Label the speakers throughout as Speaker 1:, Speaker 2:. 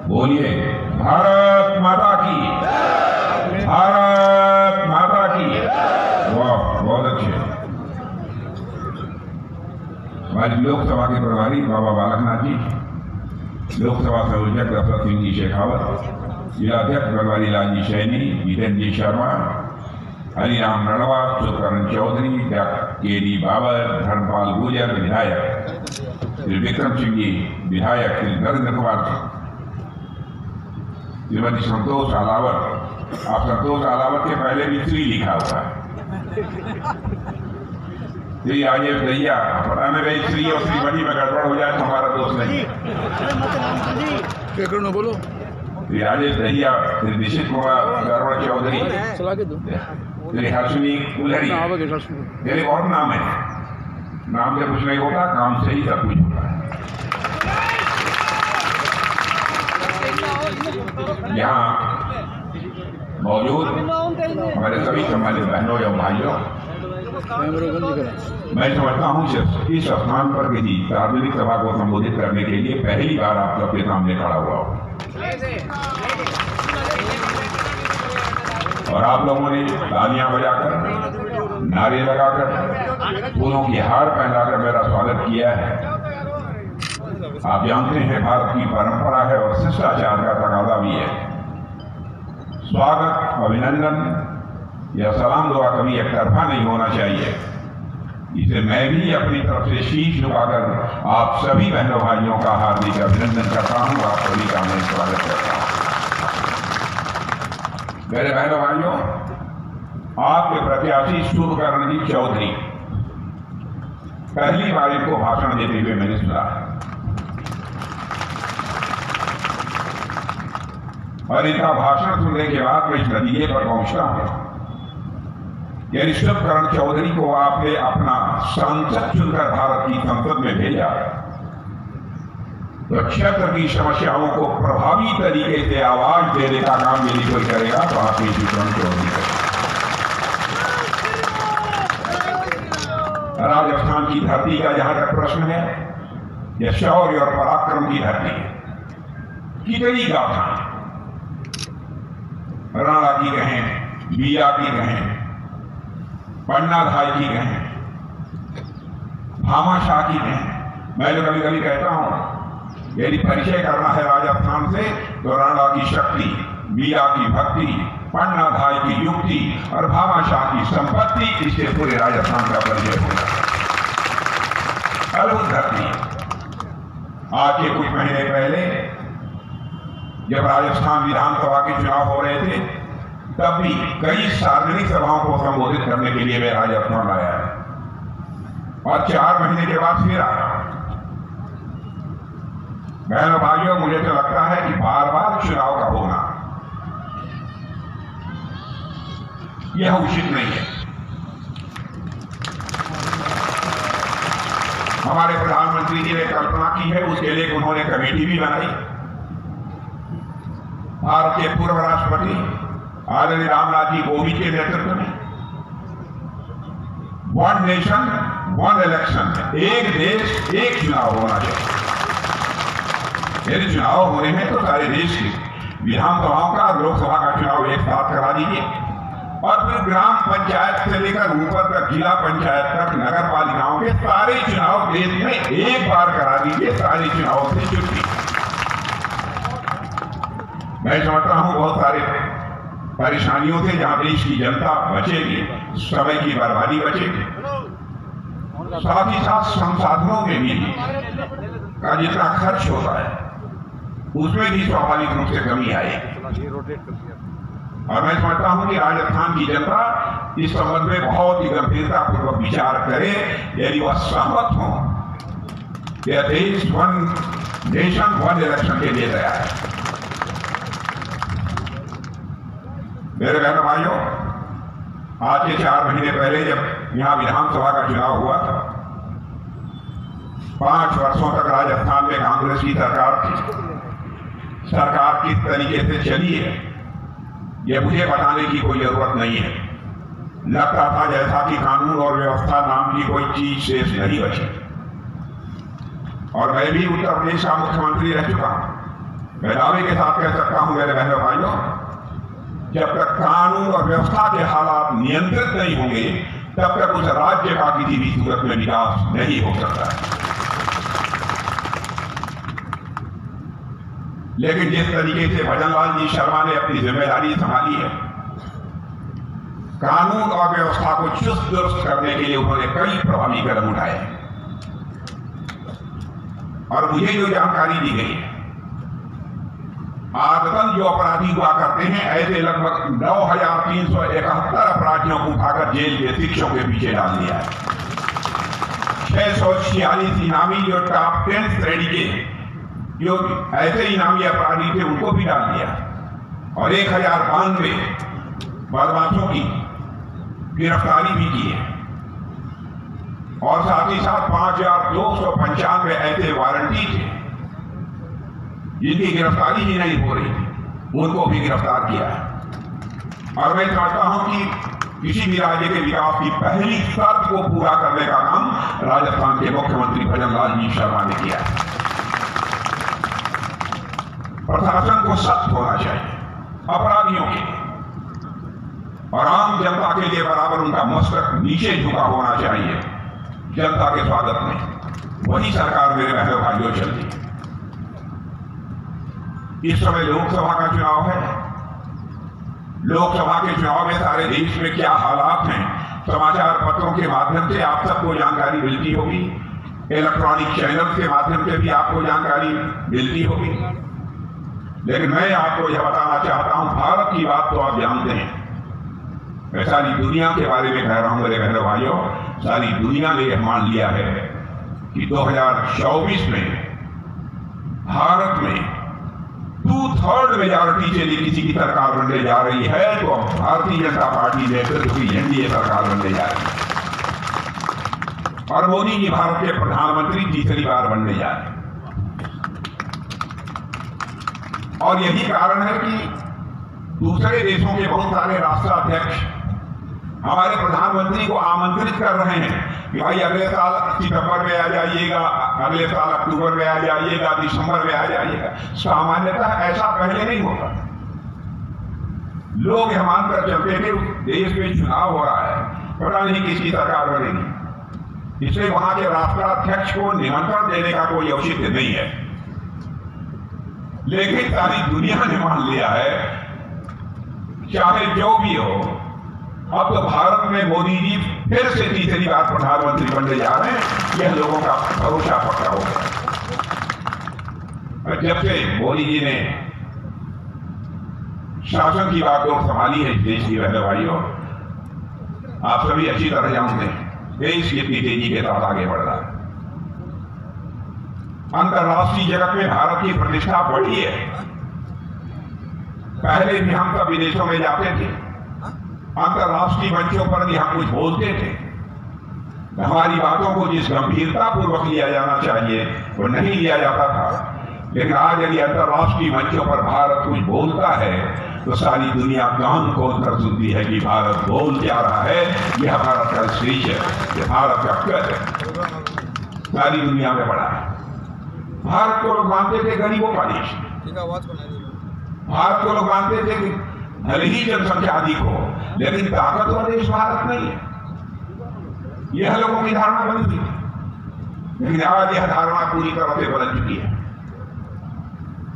Speaker 1: बोलिए भारत माता की, भारत माता की। वाह, बहुत अच्छे। हमारी लोकसभा के प्रभारी बाबा बालकनाथ जी, लोकसभा संयोजक दशरथ सिंह जी शेखावत, जिलाध्यक्ष बनवारी लाल जी सैनी, जितेंद्र जी शर्मा, हरिराम रणवा, सुकरण चौधरी, के डी बाबर, धर्मपाल गुर्जर विधायक, श्री विक्रम सिंह जी विधायक, श्री नरेंद्र कुमार, श्रीमती संतोष अलावत। आप संतोष अलावत के पहले भी श्री लिखा हुआ है। श्री राजेश दैया, पता नहीं रही श्री और श्रीमती में गड़बड़ हो जाए तो हमारा दोस्त नहीं है।
Speaker 2: बोलो।
Speaker 1: श्री राजेश दैया, श्री निशित कुमार गड़बड़ चौधरी, श्री हर्षनी कुलहरी, मेरे बहुत नाम है। नाम से कुछ नहीं होता, काम से ही सब कुछ होता है। यहाँ मौजूद हमारे सभी सम्मानित बहनों एवं भाइयों, मैं समझता हूँ इस स्थान पर किसी सार्वजनिक सभा को संबोधित करने के लिए पहली बार आप सबके सामने खड़ा हुआ हूँ और आप लोगों ने तालियां बजाकर, नारे लगाकर, फूलों की हार पहनाकर मेरा स्वागत किया है। आप जानते हैं भारत की परंपरा है और शिष्टाचार का तकाजा भी है। स्वागत, अभिनंदन या सलाम दुआ कभी एक तरफा नहीं होना चाहिए। इसे मैं भी अपनी तरफ से शीश झुकाकर आप सभी बहनों भाइयों का हार्दिक अभिनंदन करता हूं। आप सभी का मैं स्वागत करता हूं। मेरे बहनों भाइयों, आपके प्रत्याशी सुकरणजीत चौधरी पहली बार इनको भाषण देते हुए मैंने सुना है और इनका भाषण सुनने के बाद मैं इस नतीजे पर पहुंचता हूं कि सुकरण चौधरी को आपने अपना सांसद चुनकर भारत की संसद में भेजा तो क्षेत्र की समस्याओं को प्रभावी तरीके से आवाज देने का काम यदि कोई करेगा तो आपने सुकरण चौधरी करेगा। राजस्थान की धरती का जहां तक प्रश्न है, यह शौर्य और पराक्रम की धरती है। कितनी गाथा राणा की कहें, बीरा की कहें, पन्नाधाय की कहें, भामाशाह की कहें, मैं तो कभी कभी कहता हूं यदि परिचय करना है राजस्थान से तो राणा की शक्ति, बीरा की भक्ति, पन्नाधाय की युक्ति और भामाशाह की संपत्ति, इससे पूरे राजस्थान का परिचय होगा। अद्भुत धरती। आज के कुछ महीने पहले जब राजस्थान विधानसभा के चुनाव हो रहे थे तब भी कई सार्वजनिक सभाओं को संबोधित करने के लिए मैं राजस्थान आया और 4 महीने के बाद फिर आया। बहनों भाइयों, मुझे तो लगता है कि बार बार चुनाव का होना यह उचित नहीं है। हमारे प्रधानमंत्री जी ने कल्पना की है, उसके लिए उन्होंने कमेटी भी बनाई। भारत के पूर्व राष्ट्रपति आदरणीय रामनाथ जी कोविंद के नेतृत्व में 1 नेशन 1 इलेक्शन, एक देश एक चुनाव होना चाहिए। यदि चुनाव होने हैं तो सारे देश की विधानसभाओं का, लोकसभा का चुनाव एक साथ करा दीजिए और फिर ग्राम पंचायत से लेकर ऊपर तक, जिला पंचायत तक, नगर पालिकाओं के सारे चुनाव देश में एक बार करा दीजिए। सारे चुनावों से छुट्टी। मैं समझता हूं बहुत सारे परेशानियों से जहां देश की जनता बचेगी, समय की बर्बादी बचेगी, साथ ही साथ संसाधनों में भी का जितना खर्च होता है उसमें भी स्वाभाविक रूप से कमी आएगी। और मैं समझता हूं कि राजस्थान की जनता इस संबंध में बहुत ही गंभीरता पूर्वक विचार करे। यदि वह सहमत हो कि देश 1 नेशन 1 इलेक्शन के लिए तैयार है। मेरे बहनों भाइयों, आज के 4 महीने पहले जब यहां विधानसभा का चुनाव हुआ था, 5 वर्षों तक राजस्थान में कांग्रेस की सरकार थी। सरकार किस तरीके से चली है यह मुझे बताने की कोई जरूरत नहीं है। लगता था जैसा कि कानून और व्यवस्था नाम की कोई चीज शेष नहीं बची। और मैं भी उत्तर प्रदेश का मुख्यमंत्री रह चुका हूं। मैं दावे के साथ कह सकता हूं मेरे बहनों भाइयों, जब तक कानून और व्यवस्था के हालात नियंत्रित नहीं होंगे तब तक उस राज्य का किसी भी सूरत में विकास नहीं हो सकता है। लेकिन जिस तरीके से भजनलाल जी शर्मा ने अपनी जिम्मेदारी संभाली है, कानून और व्यवस्था को चुस्त दुरुस्त करने के लिए उन्होंने कई प्रभावी कदम उठाए और मुझे जो जानकारी दी गई है, आदतन जो अपराधी हुआ करते हैं ऐसे लगभग 9,371 अपराधियों को उठाकर जेल के शिक्षकों के पीछे डाल दिया है। 646 इनामी जो टॉप 10 श्रेणी के जो ऐसे इनामी अपराधी थे उनको भी डाल दिया और 1092 बदमाशों की गिरफ्तारी भी की है और साथ ही साथ 5,295 ऐसे वारंटी थे जिनकी गिरफ्तारी ही नहीं हो रही थी, उनको भी गिरफ्तार किया है। और मैं चाहता हूं कि किसी भी राज्य के विकास की पहली शर्त को पूरा करने का काम राजस्थान के मुख्यमंत्री भजनलाल जी शर्मा ने किया है। प्रशासन को सख्त होना चाहिए अपराधियों के लिए और आम जनता के लिए बराबर उनका मस्तक नीचे झुका होना चाहिए जनता के स्वागत में। वही सरकार मेरे बहनों भाइयों चलती है। इस समय लोकसभा का चुनाव है। लोकसभा के चुनाव में सारे देश में क्या हालात हैं, समाचार पत्रों के माध्यम से आप सबको जानकारी मिलती होगी, इलेक्ट्रॉनिक चैनल के माध्यम से भी आपको जानकारी मिलती होगी। लेकिन मैं आपको यह बताना चाहता हूं, भारत की बात तो आप जानते हैं, मैं सारी दुनिया के बारे में कह रहा हूं मेरे बहनों भाइयों। सारी दुनिया ने यह मान लिया है कि 2024 में भारत में 2/3 मेजॉरिटी से यदि किसी की सरकार बनने जा रही है तो अब भारतीय जनता पार्टी नेतृत्व की एनडीए सरकार बनने जा रही है और मोदी जी भारत के प्रधानमंत्री तीसरी बार बनने जा रहे हैं। और यही कारण है कि दूसरे देशों के बहुत सारे राष्ट्राध्यक्ष हमारे प्रधानमंत्री को आमंत्रित कर रहे हैं कि भाई अगले साल सितंबर में आ जाइएगा, अगले साल अक्टूबर में आ जाइएगा, दिसंबर में आ जाइएगा। सामान्यतः ऐसा पहले नहीं होता। लोग यह मानकर चलते थे देश में चुनाव हो रहा है, पता नहीं किसकी सरकार बनेगी, इसलिए वहां के राष्ट्राध्यक्ष को निमंत्रण देने का कोई औचित्य नहीं है। लेकिन सारी दुनिया ने मान लिया है, चाहे जो भी हो, अब तो भारत में मोदी जी फिर से तीसरी बार प्रधानमंत्री बनने जा रहे हैं। यह लोगों का भरोसा पक्का हो गया। जब से मोदी जी ने शासन की बागडोर संभाली है देश की बहनों भाइयों, आप सभी अच्छी तरह जानते हैं देश कितनी तेजी के साथ आगे बढ़ रहा है। अंतर्राष्ट्रीय जगत में भारत की प्रतिष्ठा बढ़ी है। पहले भी हम सब विदेशों में जाते थे, अंतर्राष्ट्रीय मंचों पर भी हम कुछ बोलते थे, हमारी बातों को जिस गंभीरता पूर्वक लिया जाना चाहिए वो नहीं लिया जाता था। लेकिन आज यदि अंतर्राष्ट्रीय मंचों पर भारत कुछ बोलता है तो सारी दुनिया कान खोलकर सुनती है कि भारत बोल क्या रहा है, यह भारत का स्टेज है, यह भारत का कद है, सारी दुनिया में बड़ा है। भारत को लोग मानते थे गरीबों का देश, भारत को लोग मानते थे कि भले ही जनसंख्या अधिक हो लेकिन ताकतवर देश भारत नहीं है, यह लोगों की धारणा बनी थी। लेकिन आज यह धारणा पूरी तरह से बदल चुकी है।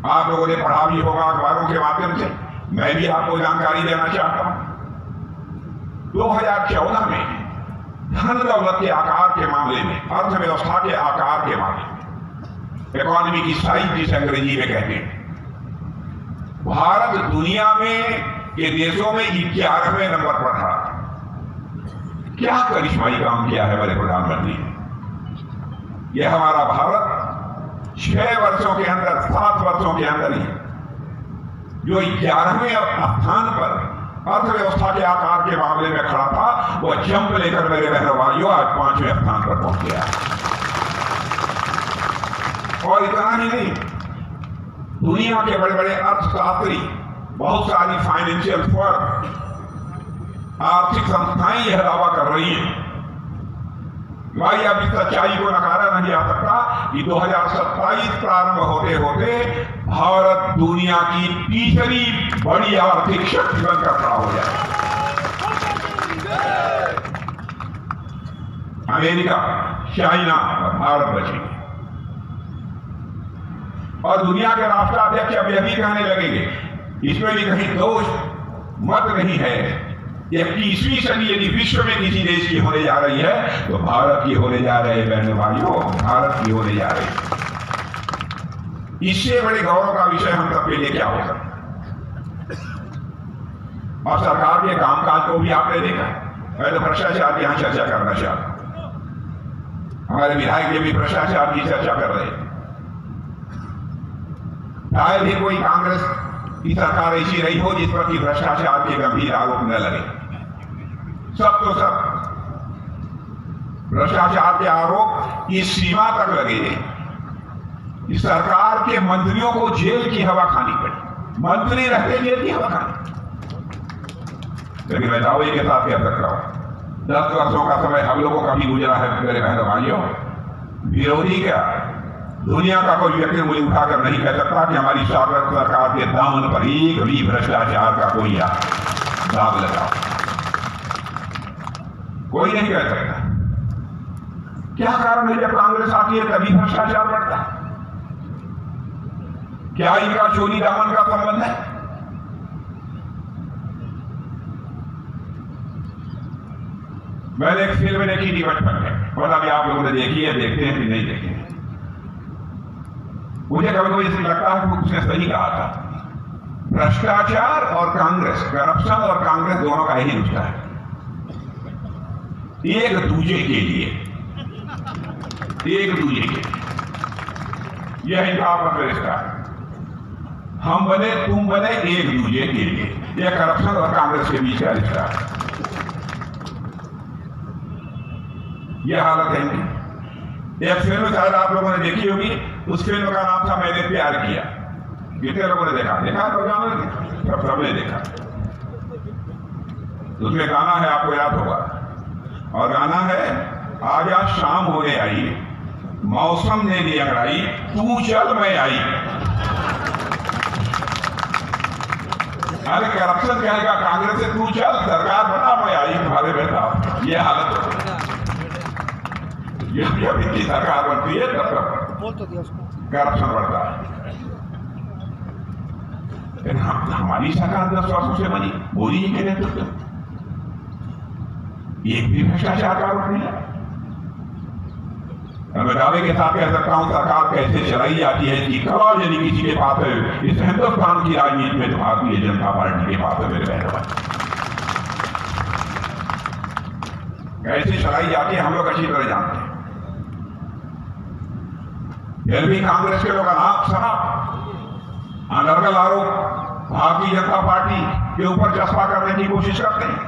Speaker 1: आप लोगों ने पढ़ा भी होगा अखबारों के माध्यम से, मैं भी आपको जानकारी देना चाहता हूं। 2014 में धन दौलत के आकार के मामले में, अर्थव्यवस्था के आकार के मामले में, इकोनॉमी की साइज जिसे अंग्रेजी में कहते हैं, भारत दुनिया में के देशों में 11वें नंबर पर था। क्या करिश्माई काम किया है हमारे प्रधानमंत्री ने। यह हमारा भारत 6 वर्षों के अंदर, 7 वर्षों के अंदर ही जो 11वें स्थान पर अर्थव्यवस्था के आकार के मामले में खड़ा था, वो जंप लेकर मेरे बहनों भाइयों आज 5वें स्थान पर पहुंच गया। और इतना ही नहीं, दुनिया के बड़े बड़े अर्थशास्त्री बहुत सारी फाइनेंशियल फर्म, आर्थिक संस्थाएं यह दावा कर रही हैं। भाई अब इस सच्चाई को नकारा नहीं जा सकता कि 2027 प्रारंभ होते होते भारत दुनिया की तीसरी बड़ी आर्थिक शक्ति बनकर खड़ा हो जाए। अमेरिका, चाइना और भारत बचेंगे और दुनिया के राष्ट्राध्यक्ष अब यह भी कहने लगेंगे, इसमें भी कहीं दोष मत नहीं है, 21वीं सदी यदि विश्व में किसी देश की होने जा रही है तो भारत की होने जा रही है। बहनों भाइयों, भारत की होने जा रही है। इससे बड़े गौरव का विषय हम सबके लिए क्या हो सकता? और सरकार के कामकाज को भी आपने देखा। मैं तो भ्रष्टाचार की यहां चर्चा करना चाहता हूं। हमारे विधायक ये भी भ्रष्टाचार की चर्चा कर रहे हैं। शायद ही कोई कांग्रेस की सरकार ऐसी रही हो जिस पर कि भ्रष्टाचार के गंभीर आरोप न लगे। सब तो सब भ्रष्टाचार के आरोप इस सीमा तक लगे इस सरकार के मंत्रियों को जेल की हवा खानी पड़ी। मंत्री रहते जेल की हवा खानी। लेकिन मैं दावे के साथ कह सकता हूं, 10 वर्षों का समय हम लोगों का भी गुजरा है मेरे बहनों भाइयों। विरोधी क्या, दुनिया का कोई व्यक्ति मुझे उठाकर नहीं कह सकता कि हमारी सरकार के दामन पर एक भी भ्रष्टाचार का कोई दाग लगा। कोई नहीं कह सकता। क्या कारण है जब कांग्रेस आती है तभी भ्रष्टाचार बढ़ता है? क्या इनका चोरी दामन का संबंध है? मैंने एक फिल्म देखी थी बचपन में, पता नहीं आप लोगों ने देखी है, देखते हैं कि नहीं देखते हैं। मुझे कभी कभी इसलिए लगता है कि उसने सही कहा था, भ्रष्टाचार और कांग्रेस, करप्शन और कांग्रेस दोनों का ही रिश्ता है। एक दूजे के लिए, एक दूजे के लिए यह इनका आपस में रिश्ता है। हम बने तुम बने एक दूजे के लिए, यह करप्शन और कांग्रेस के बीच का रिश्ता है। यह हालत है इनकी। एक फिल्म शायद आप लोगों ने देखी होगी, उस फिल्म का नाम था मैंने प्यार किया। कितने लोगों ने देखा? सबने देखा। उसमें गाना है, आपको याद होगा, और गाना है, आजा शाम होने आई, मौसम ने दी अंगड़ाई, तू चल मैं आई। अरे करप्शन कहेगा कांग्रेस से, तू चल सरकार बना मैं आई तुम्हारे बेटा। ये हालत हो, जब इनकी सरकार बनती है तब करप्शन बढ़ता है। हमारी सरकार 10 वर्षों से बनी, मोदी जी के नेतृत्व, एक भी भ्रष्टाचार का आरोप नहीं है। मैं दावे के साथ कह सकता हूं, सरकार कैसे चलाई जाती है इसकी खबर यदि किसी के पास है, इस हिंदुस्तान की राजनीति में तो भारतीय जनता पार्टी के पास है मेरे बहनों। कैसे चलाई जाती है हम लोग अच्छी तरह जानते हैं। फिर भी कांग्रेस के लोग अनाप शनाप अनर्गल आरोप भारतीय जनता पार्टी के ऊपर चस्पा करने की कोशिश करते हैं।